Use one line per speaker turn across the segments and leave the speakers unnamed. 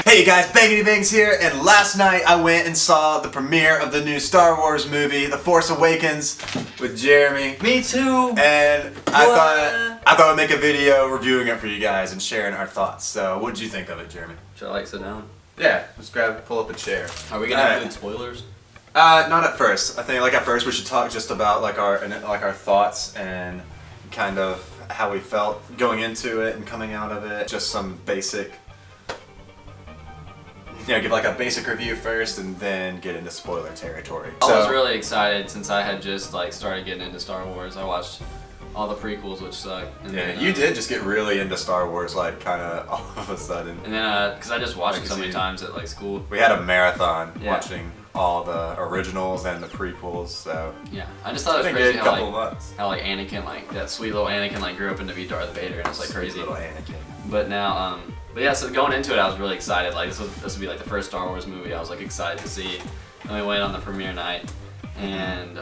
Hey guys, Bangity Bangs here, and last night I went and saw the premiere of the new Star Wars movie, The Force Awakens, with Jeremy.
Me too!
And I thought I'd make a video reviewing it for you guys and sharing our thoughts. So, what did you think of it, Jeremy?
Should I like sit down?
Yeah, just pull up a chair.
Are we gonna include spoilers?
Not at first. I think at first we should talk just about our thoughts and kind of how we felt going into it and coming out of it. Just some basic. Give like a basic review first and then get into spoiler territory.
I was really excited since I had just started getting into Star Wars. I watched all the prequels, which suck.
And then, you did just get really into Star Wars, kind of all of a sudden.
And then, because I just watched it so many times at school.
We had a marathon watching all the originals and the prequels, so.
Yeah, I just thought it was crazy how Anakin, that sweet little Anakin, grew up into be Darth Vader, and it's crazy.
Little Anakin.
But now, but yeah, so going into it, I was really excited. This would be the first Star Wars movie I was excited to see. And we went on the premiere night, and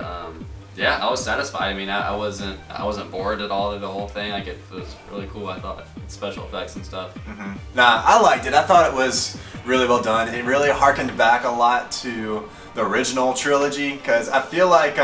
yeah, I was satisfied. I mean, I wasn't bored at all of the whole thing. It was really cool. I thought special effects and stuff.
Mm-hmm. Nah, I liked it. I thought it was really well done. It really harkened back a lot to the original trilogy, because I feel like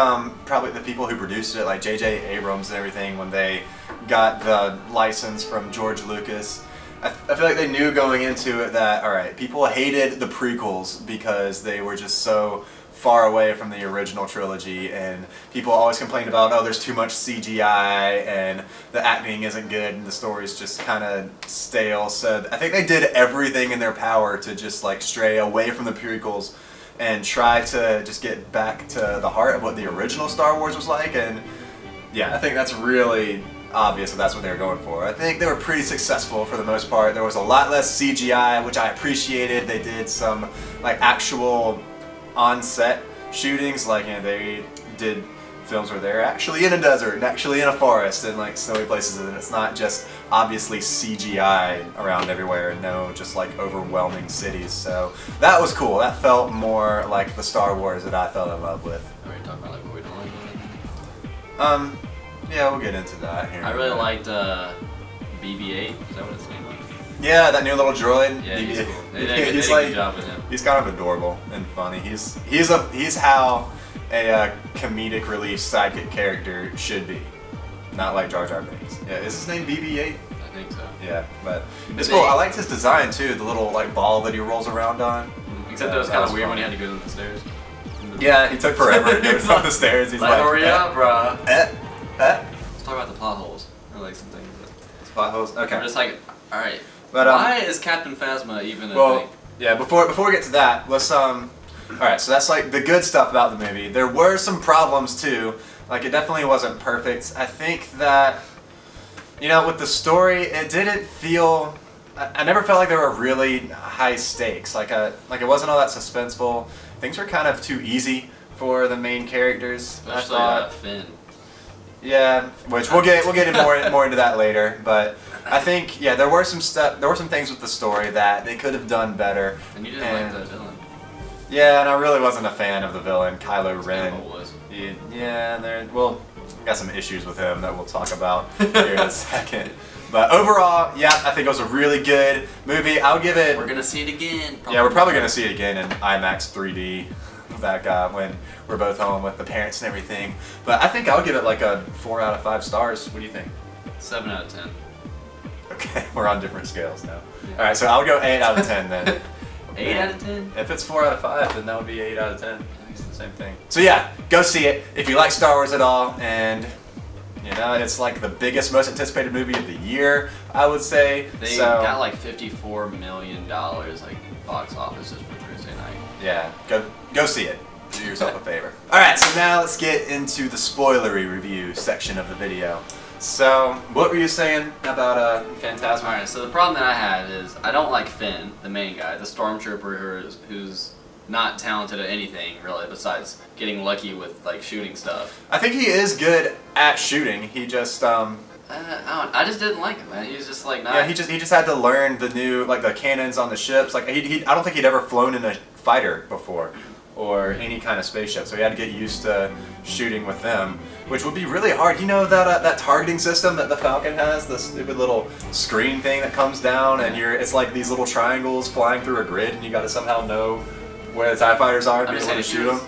probably the people who produced it, like J.J. Abrams and everything, when they got the license from George Lucas, I feel like they knew going into it that, alright, people hated the prequels because they were just so far away from the original trilogy, and people always complained about, oh, there's too much CGI and the acting isn't good and the story's just kind of stale. So I think they did everything in their power to just stray away from the prequels and try to just get back to the heart of what the original Star Wars was like. And yeah, I think that's really obvious that that's what they were going for. I think they were pretty successful for the most part. There was a lot less CGI, which I appreciated. They did some actual on-set shootings, they did films where they're actually in a desert and actually in a forest and snowy places, and it's not just obviously CGI around everywhere and no just overwhelming cities. So that was cool. That felt more like the Star Wars that I fell in love with.
Are you talking about what we don't like about it?
Yeah, we'll get into that here.
I really liked BB-8. Is that what his name was?
Yeah, that new little droid.
Yeah, he's cool. They did a good job with him.
He's kind of adorable and funny. He's how a comedic relief sidekick character should be, not like Jar Jar Binks. Yeah, is his name BB-8?
I think so.
Yeah, but it's cool. I liked his design too. The little ball that he rolls around on.
Except it was kind of weird when he had to go down the stairs.
Yeah, he took forever to go up the stairs. He's
hurry up, bro.
Let's
talk about the plot holes, or some things.
Plot holes. Okay.
We're just all right.
But,
why is Captain Phasma even a thing?
Yeah, before we get to that, let's alright, so that's the good stuff about the movie. There were some problems too. It definitely wasn't perfect. I think that, with the story, it didn't feel, I never felt like there were really high stakes. It wasn't all that suspenseful. Things were kind of too easy for the main characters.
Especially Finn.
Yeah, which we'll get in more into that later, but I think there were some things with the story that they could have done better.
And you didn't like the villain.
Yeah, and I really wasn't a fan of the villain, Kylo Ren.
Was.
Yeah, got some issues with him that we'll talk about here in a second. But overall, yeah, I think it was a really good movie. I'll give it.
We're gonna see it again.
Yeah, we're probably gonna see it again in IMAX 3D. Back when we're both home with the parents and everything. But I think I'll give it a 4 out of 5 stars. What do you think?
7 out of 10.
Okay, we're on different scales now. Yeah. Alright, so I'll go 8 out of 10 then.
8 out of 10?
If it's 4 out of 5, then that would be 8 out of 10. It's the same thing. So yeah, go see it if you like Star Wars at all, and it's the biggest, most anticipated movie of the year, I would say.
They got $54 million box office just for Thursday night.
Yeah, go see it. Do yourself a favor. Alright, so now let's get into the spoilery review section of the video. So, what were you saying about Phantasma?
Alright, so the problem that I had is I don't like Finn, the main guy, the stormtrooper who's not talented at anything really besides getting lucky with shooting stuff.
I think he is good at shooting. He just
I just didn't like him, man. He was just not.
Yeah, he just had to learn the new the cannons on the ships. I don't think he'd ever flown in a fighter before. or any kind of spaceship. So he had to get used to shooting with them, which would be really hard. You know that that targeting system that the Falcon has, the stupid little screen thing that comes down, and it's like these little triangles flying through a grid, and you got to somehow know where the TIE fighters are and be able to shoot them.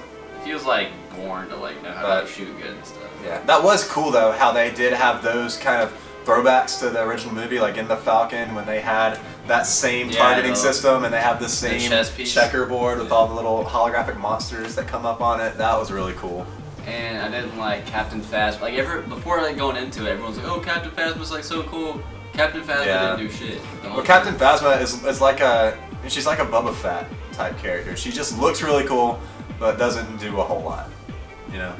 He was like born to like know how to shoot good and stuff.
Yeah, that was cool though, how they did have those kind of throwbacks to the original movie, like in the Falcon when they had that same targeting system and they have the same checkerboard with all the little holographic monsters that come up on it. That was really cool.
And I didn't like Captain Phasma. Like before like going into it, everyone's like, "Oh, Captain Phasma's like so cool." Captain Phasma didn't do shit.
Well, Captain Phasma is like she's like a Boba Fett type character. She just looks really cool, but doesn't do a whole lot. You know.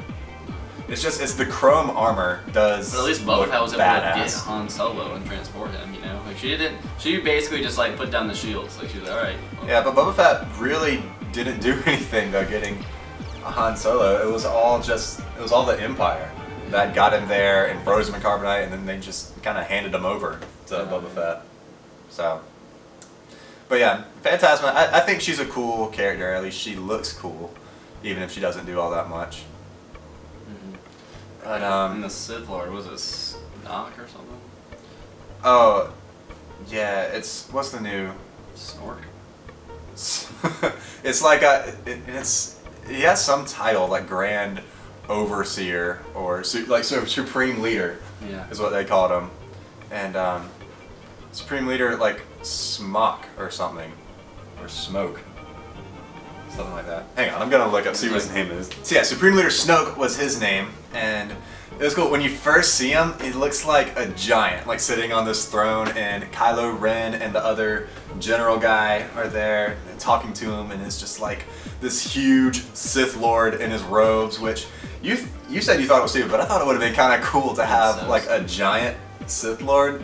It's the chrome armor does.
But at least Boba Fett was able to get Han Solo and transport him. You know, like she basically just like put down the shields. Like she was like, all right. Well.
Yeah, but Boba Fett really didn't do anything though. Getting Han Solo, it was all the Empire that got him there and froze him in carbonite, and then they just kind of handed him over to Boba Fett. So, but yeah, Phantasma. I think she's a cool character. At least she looks cool, even if she doesn't do all that much. But,
and the Sith Lord, was it Snoke or something?
Oh, yeah, what's the new?
Snork?
It's like he has some title, like Grand Overseer, or Supreme Leader, is what they called him. And Supreme Leader, like Smock or something, or Smoke. Something like that. Hang on, I'm gonna look up, see what his name is. So yeah, Supreme Leader Snoke was his name, and it was cool. When you first see him, he looks like a giant, like sitting on this throne, and Kylo Ren and the other general guy are there talking to him, and it's just like this huge Sith Lord in his robes, which you said you thought it was stupid, but I thought it would have been kind of cool to have like a giant Sith Lord.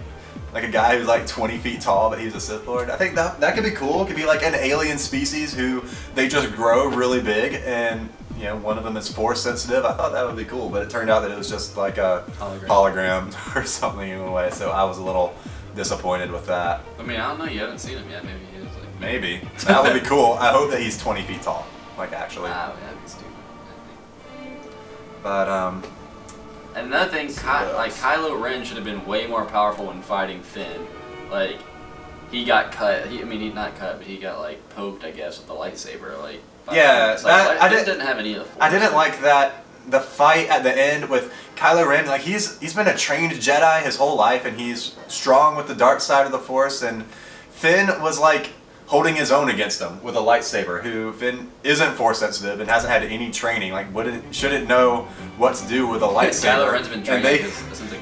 Like a guy who's like 20 feet tall, but he's a Sith Lord. I think that could be cool. It could be like an alien species who they just grow really big, and you know, one of them is force sensitive. I thought that would be cool, but it turned out that it was just like a hologram or something in a way. So I was a little disappointed with that.
I mean, I don't know. You haven't seen him yet. Maybe he is. Like...
Maybe that would be cool. I hope that he's 20 feet tall. Like actually.
Wow, that'd be stupid.
But
And another thing, like Kylo Ren should have been way more powerful when fighting Finn. Like, he got cut. He not cut, but he got like poked, I guess, with the lightsaber. Like,
yeah,
I didn't have any of the Force.
I didn't like that. The fight at the end with Kylo Ren, like he's been a trained Jedi his whole life, and he's strong with the dark side of the Force. And Finn was like holding his own against him with a lightsaber, who Finn isn't force sensitive and hasn't had any training, like shouldn't know what to do with a lightsaber.
Kylo Ren's been training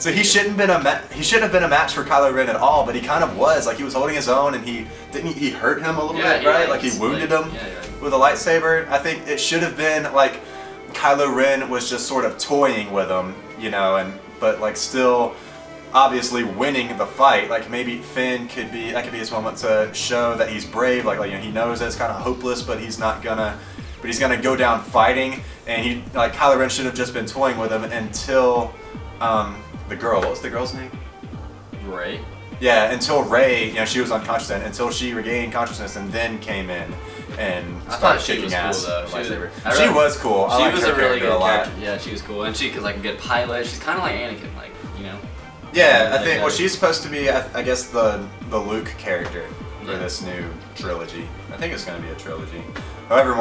so he shouldn't have been a match for Kylo Ren at all, but he kind of was. Like he was holding his own, and he hurt him a little bit, right? Like he wounded him with a lightsaber. I think it should have been like Kylo Ren was just sort of toying with him, you know, but like still obviously winning the fight. Like maybe Finn could be his moment to show that he's brave. Like you know, he knows that it's kind of hopeless, but he's gonna go down fighting. And Kylo Ren should have just been toying with him until the girl. What was the girl's name?
Rey.
Yeah, until Rey, you know, she was unconscious then, until she regained consciousness and then came in and started kicking ass. She was cool.
She was a really good character. Yeah, she was cool, and she was like a good pilot. She's kind of like Anakin, like, you know.
Yeah, I think. Well, she's supposed to be, I guess, the Luke character for this new trilogy. I think it's going to be a trilogy. However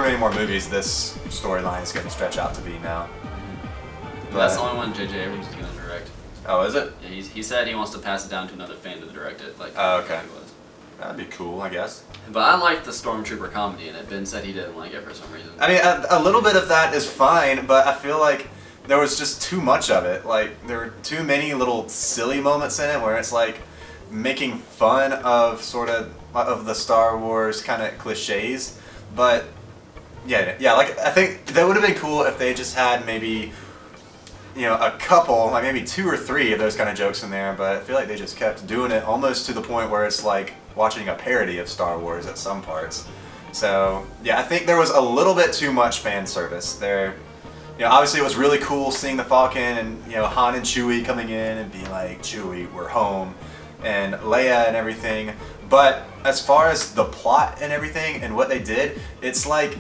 many more movies this storyline is going to stretch out to be now.
But that's the only one J.J. Abrams is going to direct.
Oh, is it?
Yeah, he said he wants to pass it down to another fan to direct it. Like,
okay. That'd be cool, I guess.
But I liked the Stormtrooper comedy in it. Ben said he didn't like it for some reason.
I mean, a little bit of that is fine, but I feel like there was just too much of it. Like, there were too many little silly moments in it where it's like making fun of of the Star Wars kind of cliches. But yeah, like I think that would have been cool if they just had maybe, you know, a couple, like maybe 2 or 3 of those kind of jokes in there, but I feel like they just kept doing it almost to the point where it's like watching a parody of Star Wars at some parts. So yeah, I think there was a little bit too much fan service there. You know, obviously it was really cool seeing the Falcon and, you know, Han and Chewie coming in and being like, Chewie, we're home, and Leia and everything. But as far as the plot and everything and what they did, it's like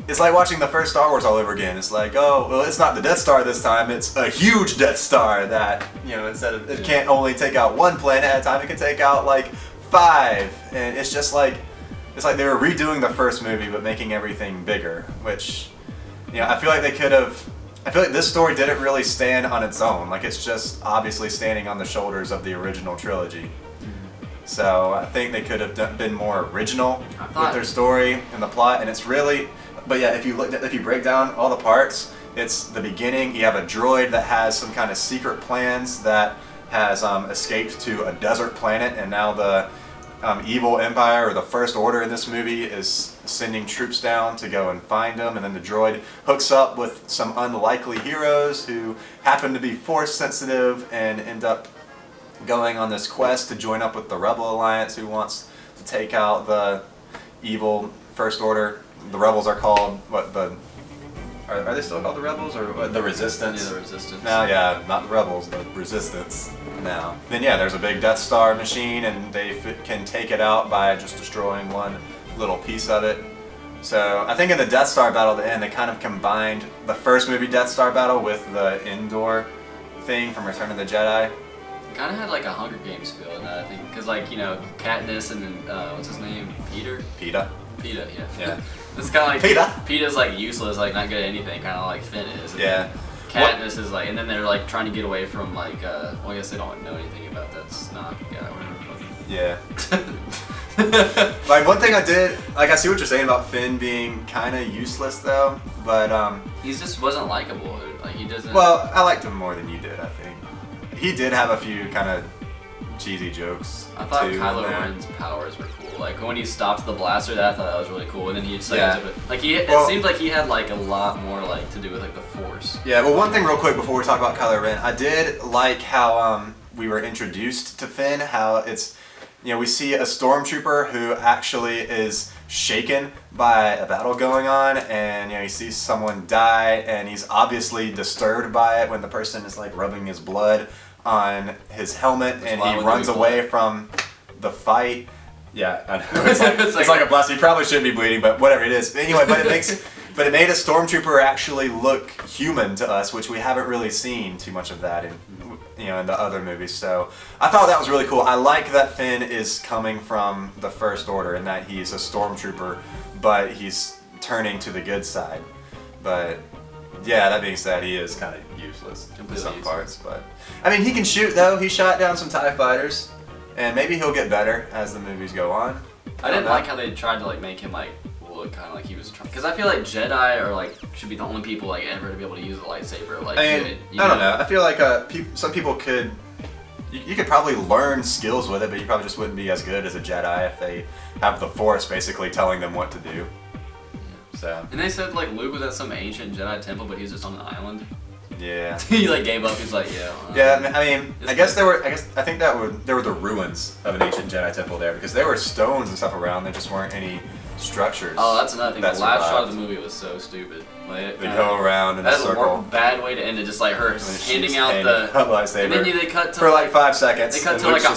it's like watching the first Star Wars all over again. It's like, oh, well, it's not the Death Star this time. It's a huge Death Star that, you know, instead of, it can't only take out one planet at a time, it can take out like 5. And it's just like, it's like they were redoing the first movie but making everything bigger, which, you know, I feel like they could have, I feel like this story didn't really stand on its own. Like, it's just obviously standing on the shoulders of the original trilogy. So I think they could have been more original with their story and the plot, and it's really, but yeah, if you break down all the parts, it's the beginning. You have a droid that has some kind of secret plans that has escaped to a desert planet, and now the evil empire or the First Order in this movie is sending troops down to go and find them, and then the droid hooks up with some unlikely heroes who happen to be force sensitive and end up going on this quest to join up with the Rebel Alliance, who wants to take out the evil First Order. The Rebels are called, what, are they still called the Rebels, or what, the Resistance?
Yeah, the Resistance.
No, yeah, not the Rebels, the Resistance now. Then yeah, there's a big Death Star machine, and they can take it out by just destroying one little piece of it. So I think in the Death Star battle at the end, they kind of combined the first movie Death Star battle with the indoor thing from Return of the Jedi.
Kind of had like a Hunger Games feel in that, I think, because like, you know, Katniss and then what's his name, Peeta, yeah. It's kind of like Peeta's like useless, like not good at anything, kind of like Finn is.
Yeah.
Katniss is like, and then they're like trying to get away from like, well, I guess they don't know anything about that Snoke guy, whatever.
Yeah. Like, one thing I did, like, I see what you're saying about Finn being kind of useless though, but
he just wasn't likable. Like, he doesn't.
Well, I liked him more than you did, I think. He did have a few kind of cheesy jokes.
I thought Kylo Ren's powers were cool. Like when he stopped the blaster, I thought that was really cool. And then he just like, it seemed like he had like a lot more like to do with like the Force.
Yeah. Well, one thing real quick before we talk about Kylo Ren, I did like how we were introduced to Finn. How it's, you know, we see a stormtrooper who actually is shaken by a battle going on, and you know, he sees someone die, and he's obviously disturbed by it when the person is like rubbing his blood on his helmet, and he runs away from the fight. Yeah, I know. It's like a blast. He probably shouldn't be bleeding, but whatever it is. Anyway, but it made a stormtrooper actually look human to us, which we haven't really seen too much of that in, you know, in the other movies. So I thought that was really cool. I like that Finn is coming from the First Order and that he's a stormtrooper, but he's turning to the good side. But yeah, that being said, he is kind of useless in some parts. But I mean, he can shoot though. He shot down some TIE fighters, and maybe he'll get better as the movies go on.
I didn't like how they tried to like make him like look kind of like he was trying, because I feel like Jedi are like should be the only people like ever to be able to use a lightsaber. Like,
I mean, I don't know. I feel like some people could. You could probably learn skills with it, but you probably just wouldn't be as good as a Jedi if they have the Force basically telling them what to do. So.
And they said like Luke was at some ancient Jedi temple, but he was just on an island.
Yeah.
He like gave up. He's like, yeah.
Yeah, I mean, I guess there were. I think there were the ruins of an ancient Jedi temple there, because there were stones and stuff around. There just weren't any structures.
Oh, that's another thing. The last shot of the movie was so stupid. Like,
they go around in a circle.
That's a bad way to end it. Just like her handing out the
lightsaber.
And then they cut to
for like 5 seconds.
They cut to like an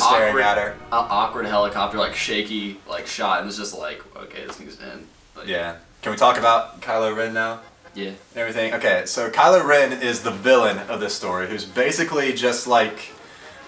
awkward helicopter, like shaky, like shot, and it's just like, okay, this needs to end. But, yeah.
Can we talk about Kylo Ren now?
Yeah.
Everything. Okay, so Kylo Ren is the villain of this story, who's basically just like,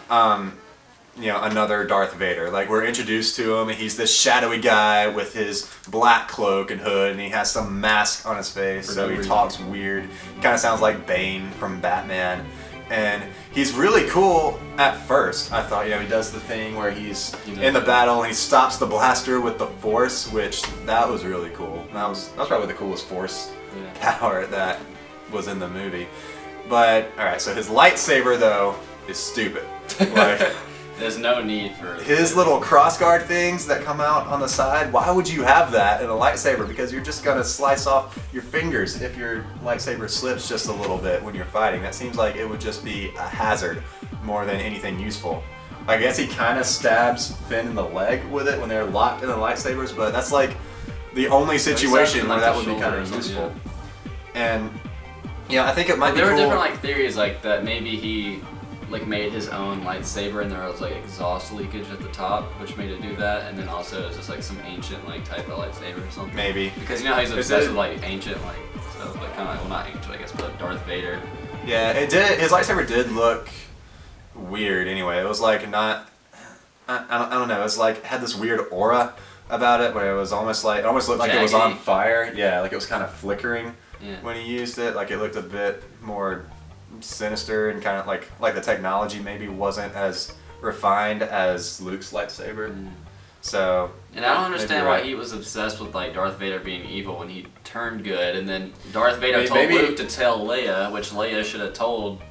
you know, another Darth Vader. Like, we're introduced to him, and he's this shadowy guy with his black cloak and hood, and he has some mask on his face, so he talks weird. He kind of sounds like Bane from Batman. And he's really cool at first, I thought. You know, he does the thing where he's in the battle, and he stops the blaster with the Force, which, that was really cool. That was probably the coolest Force power that was in the movie. But, alright, so his lightsaber, though, is stupid. Like,
there's no need for
his little crossguard things that come out on the side. Why would you have that in a lightsaber? Because you're just gonna slice off your fingers if your lightsaber slips just a little bit when you're fighting. That seems like it would just be a hazard more than anything useful. I guess he kind of stabs Finn in the leg with it when they're locked in the lightsabers, but that's like the only situation where that would be kind of useful. And yeah, I think it might be
there
cool.
were different like theories like that maybe like made his own lightsaber, and there was like exhaust leakage at the top, which made it do that. And then also it was just like some ancient like type of lightsaber or something.
Maybe.
Because you know how he's obsessed with like ancient like stuff, like kind of like, well, not ancient I guess, but Darth Vader.
Yeah, it did. His lightsaber did look weird. Anyway, it was like not. I don't know. It was like had this weird aura about it, where it was almost like it almost looked like it was on fire. Yeah, like it was kind of flickering when he used it. Like it looked a bit more sinister and kind of like the technology maybe wasn't as refined as Luke's lightsaber. So.
And I don't understand why he was obsessed with like Darth Vader being evil when he turned good, and then Darth Vader told Luke to tell Leia, which Leia should have told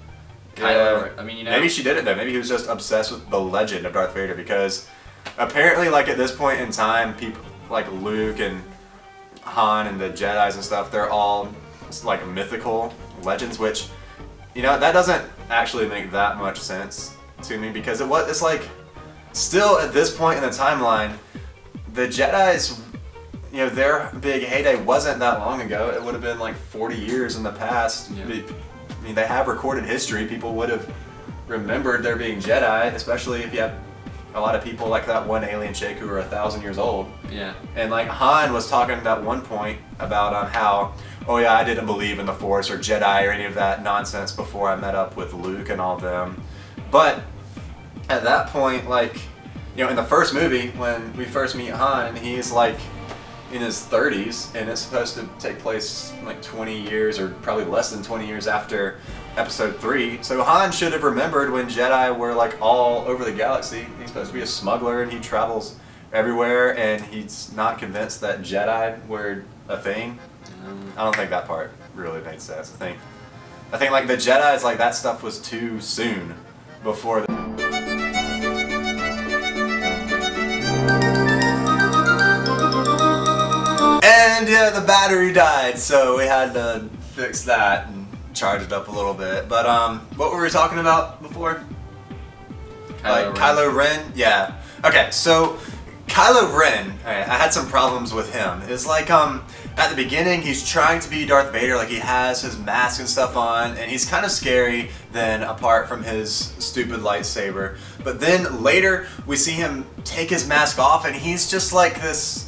Kylo. I mean, you know.
Maybe she didn't though. Maybe he was just obsessed with the legend of Darth Vader, because apparently, like at this point in time, people like Luke and Han and the Jedis and stuff, they're all like mythical legends, which, you know, that doesn't actually make that much sense to me, because it's like still at this point in the timeline, the Jedi's, you know, their big heyday wasn't that long ago. It would have been like 40 years in the past. Yeah. I mean, they have recorded history. People would have remembered there being Jedi, especially if you have a lot of people like that one alien chick who are 1,000 years old.
Yeah.
And like Han was talking at one point about how, oh yeah, I didn't believe in the Force or Jedi or any of that nonsense before I met up with Luke and all of them. But at that point, like, you know, in the first movie, when we first meet Han, he's like in his 30s, and it's supposed to take place like 20 years or probably less than 20 years after Episode 3. So Han should have remembered when Jedi were like all over the galaxy. He's supposed to be a smuggler and he travels everywhere, and he's not convinced that Jedi were a thing. I don't think that part really made sense. I think like the Jedi's, like that stuff was too soon before And yeah, the battery died, so we had to fix that and charge it up a little bit. But what were we talking about before? Kylo Ren? Yeah. Okay, so Kylo Ren, I had some problems with him. It's like at the beginning he's trying to be Darth Vader, like he has his mask and stuff on, and he's kind of scary then apart from his stupid lightsaber. But then later we see him take his mask off and he's just like this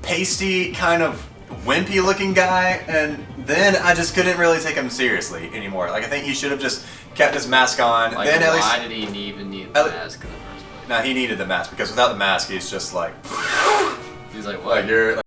pasty, kind of wimpy looking guy, and then I just couldn't really take him seriously anymore. Like I think he should have just kept his mask on.
Like,
then at
why
least,
did he even need the mask in the first place?
No, he needed the mask, because without the mask he's just like
he's like, what?
Like you're like,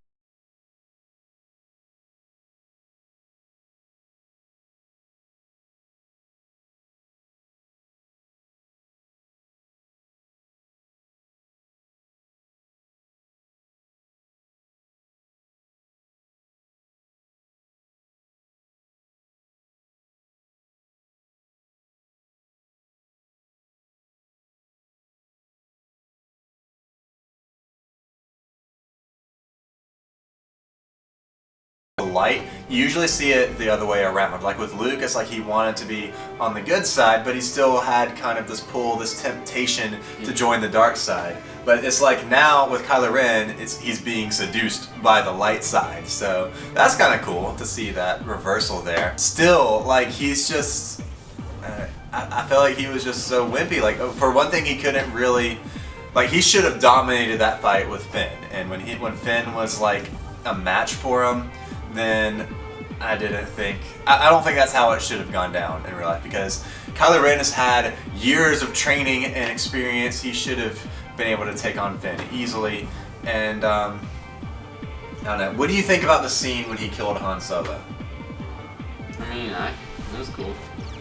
light. You usually see it the other way around. Like with Luke, it's like he wanted to be on the good side, but he still had kind of this pull, this temptation to join the dark side. But it's like now with Kylo Ren, he's being seduced by the light side. So that's kind of cool to see that reversal there. Still, like he's just, I feel like he was just so wimpy. Like for one thing, he couldn't really, like he should have dominated that fight with Finn. And when Finn was like a match for him, then I don't think that's how it should have gone down in real life, because Kylo Ren has had years of training and experience. He should have been able to take on Finn easily. And I don't know. What do you think about the scene when he killed Han Solo?
I mean, it was cool.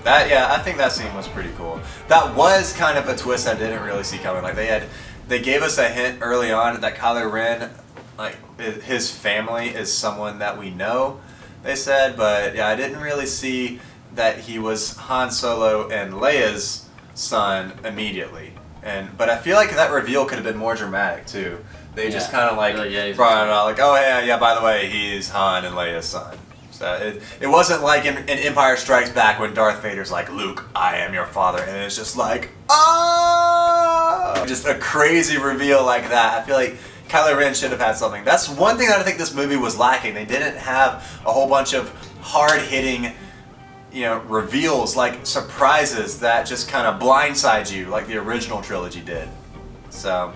I think that scene was pretty cool. That was kind of a twist I didn't really see coming. Like they gave us a hint early on that Kylo Ren, like his family is someone that we know, they said, but yeah, I didn't really see that he was Han Solo and Leia's son immediately. But I feel like that reveal could have been more dramatic too. They just kind of like brought it out, like, oh yeah, by the way, he's Han and Leia's son. So it wasn't like in Empire Strikes Back when Darth Vader's like, Luke, I am your father, and it's just like, oh, just a crazy reveal like that. I feel like Kylo Ren should have had something. That's one thing that I think this movie was lacking. They didn't have a whole bunch of hard-hitting, reveals, like surprises that just kind of blindside you like the original trilogy did. So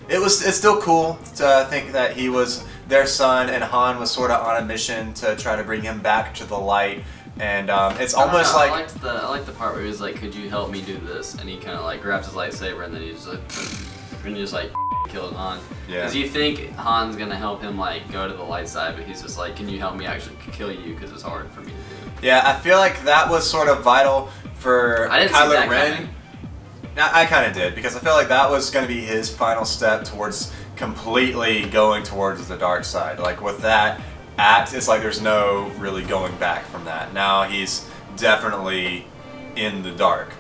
it's still cool to think that he was their son and Han was sort of on a mission to try to bring him back to the light. And it's almost like
I like the part where he was like, "Could you help me do this?" And he kind of like grabs his lightsaber and then he just like kills Han.
Yeah.
Because you think Han's gonna help him like go to the light side, but he's just like, "Can you help me actually kill you? Because it's hard for me to do."
Yeah, I feel like that was sort of vital for
I didn't see
Kylo
that
Ren.
coming.
I kind of did, because I feel like that was going to be his final step towards completely going towards the dark side. Like with that act, it's like there's no really going back from that. Now he's definitely in the dark.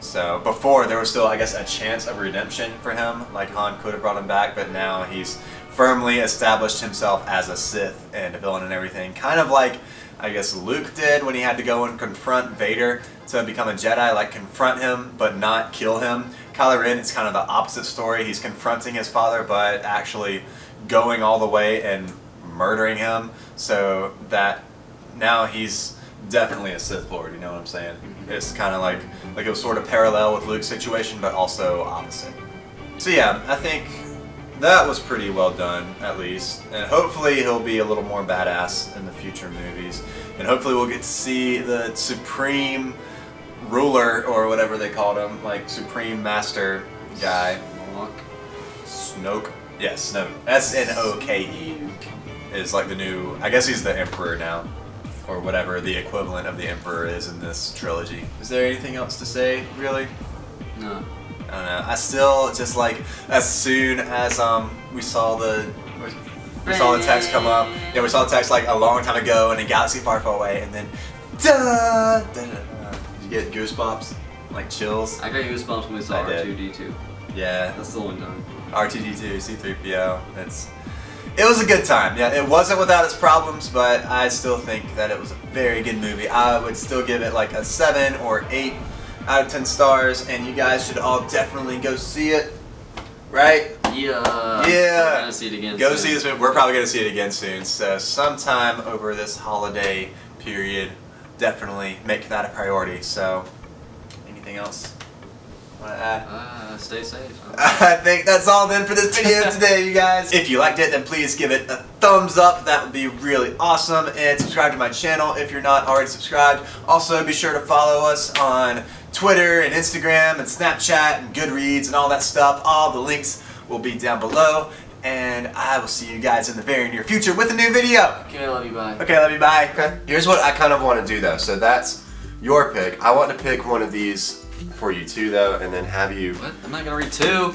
So before there was still, I guess, a chance of redemption for him. Like Han could have brought him back, but now he's firmly established himself as a Sith and a villain and everything. Kind of like, I guess, Luke did when he had to go and confront Vader to become a Jedi, like confront him but not kill him. Kylo Ren, it's kind of the opposite story. He's confronting his father but actually going all the way and murdering him, so that now he's definitely a Sith Lord, you know what I'm saying? It's kind of like it was sort of parallel with Luke's situation but also opposite. So yeah, I think that was pretty well done, at least. And hopefully he'll be a little more badass in the future movies. And hopefully we'll get to see the Supreme Ruler, or whatever they called him, like Supreme Master guy. Snoke? Yeah, Snoke. S-N-O-K-E is like the new, I guess he's the Emperor now. Or whatever the equivalent of the Emperor is in this trilogy. Is there anything else to say, really?
No.
I don't know. I still just like, as soon as we saw the text come up. Yeah, we saw the text like a long time ago in a galaxy far, far away, and then da, da, da, da. Did you get goosebumps? Like chills?
I got goosebumps when we saw R2-D2.
Yeah.
That's the one time.
R2-D2, C-3PO. It was a good time. Yeah, it wasn't without its problems, but I still think that it was a very good movie. I would still give it like a 7 or 8 out of 10 stars, and you guys should all definitely go see it, right?
Yeah.
Yeah.
We're gonna see it again
Go
soon.
see this movie. We're probably going to see it again soon, so sometime over this holiday period, definitely make that a priority. So, anything else you want to add?
Stay safe.
I think that's all then for this video today, you guys. If you liked it, then please give it a thumbs up. That would be really awesome. And subscribe to my channel if you're not already subscribed. Also, be sure to follow us on Twitter and Instagram and Snapchat and Goodreads and all that stuff. All the links will be down below. And I will see you guys in the very near future with a new video.
Okay, I love you, bye.
Okay, love you, bye.
Okay. Here's what I kind of want to do though. So that's your pick. I want to pick one of these for you too though, and then have you.
What? I'm not gonna read 2.